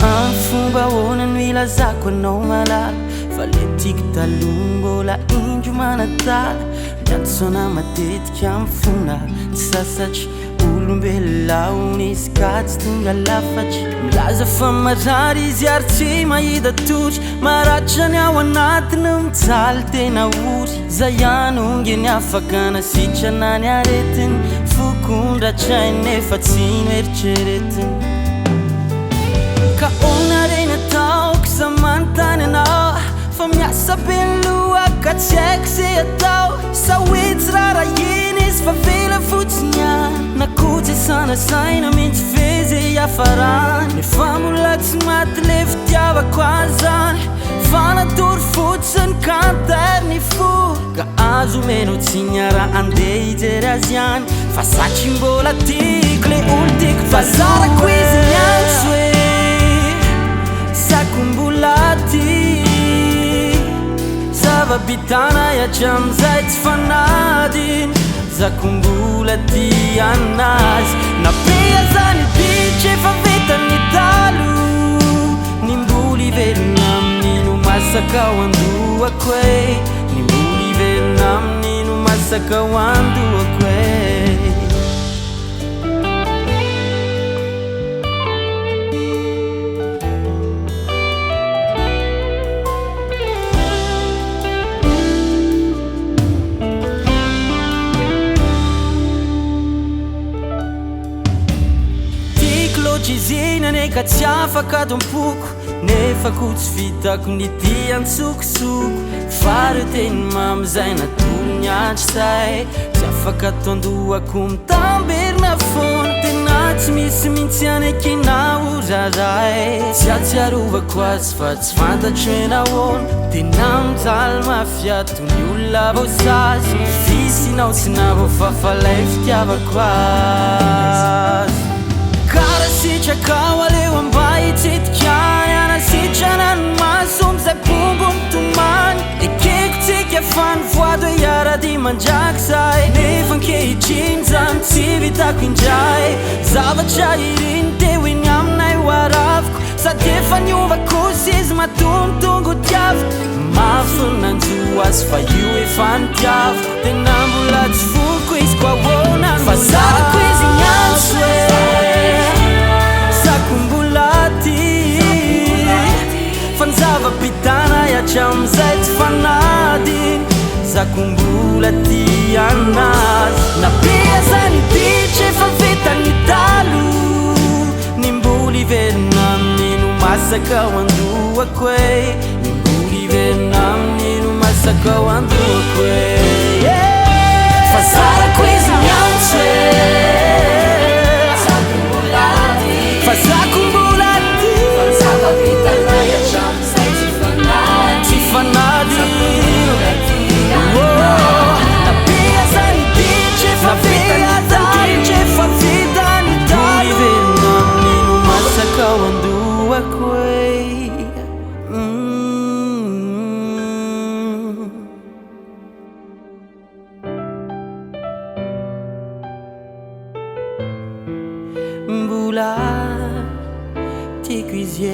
Fomba ahoana no ilazako anao malala fa le tiako taloha mbola indro manatala miantsoana matetika amin'ny fona tsy sasatry olombelona nisy ka tsy tonga lafatry milaza fa marary izy ary tsy mahita tory maratra ny ao anatiny mijaly tena ory zay ihany ongeny afaka nasitrana ny aretiny fokondratrainy nefa tsy noeritreretiny ka ona reny ataoko za manontany anao fa miasa beloha ka tsy haiko zay atao sa hoe tsy rarahiny izy fa vela fotsiny any na kotsy sanasaina mihitsy vezay hafarany nefa mbola tsy maty le fitiavako azany fa natory fotsiny kanterny fo ka azo meno tsy niara andeha hijery azy any fa satry mbola tiako le olo tiako fa zarako izy miantso hoe sakombolaty zava-bitana yatramizay tsy fanadiny zakombolaty anazy napea zany bitry efa vitany talo nimboly velona amin'ino masaka ao andohako e nimboly velona amin'ino masaka ao andohako e izinane ka tsy afaka tompoko nefa ko tsy vitako ny ty antsokosoko fary teny mamizay natolo ny andro say tsy afaka tondohako mitamberina fona tena tsy misy mihitsy anekina oraray tsy atsiarovako azy fa tsy fantatro ena hoana tena mijaly mafiato ny olona voasazy fisinao tsy navoafafalay fitiavako azy sitraka aleo ambay tsitikany anasitrana ny masomy zay pongo mitomany ekeko-tsika fa ny voado iarady mandraky zay nefa ankehitriny zany tsy vitako indray zavatra iriny teo eny aminay hoaraviko sady efa niovako sy izy matontongo tiaviko mafinanjo azy fa io efa nitiaviko tena mbola tsy voniko izy koa ahoana fa zarako izy miantso sakombolaty fanzava-bitana yatramizay tsy fanadiny zakombolaty anazy napea zany bitry efa vitany talo nimboly velona amin'ino masaka ao andohako e nimboly velona amin'ino masaka ao andohako e fa zarako izy miantso fazakombolaty fanzava-bitana yatramizay tsy fanady napea zany bitry efa vitany efa vitany talo velona amin'ino masaka ao andohako e mbola tiako izy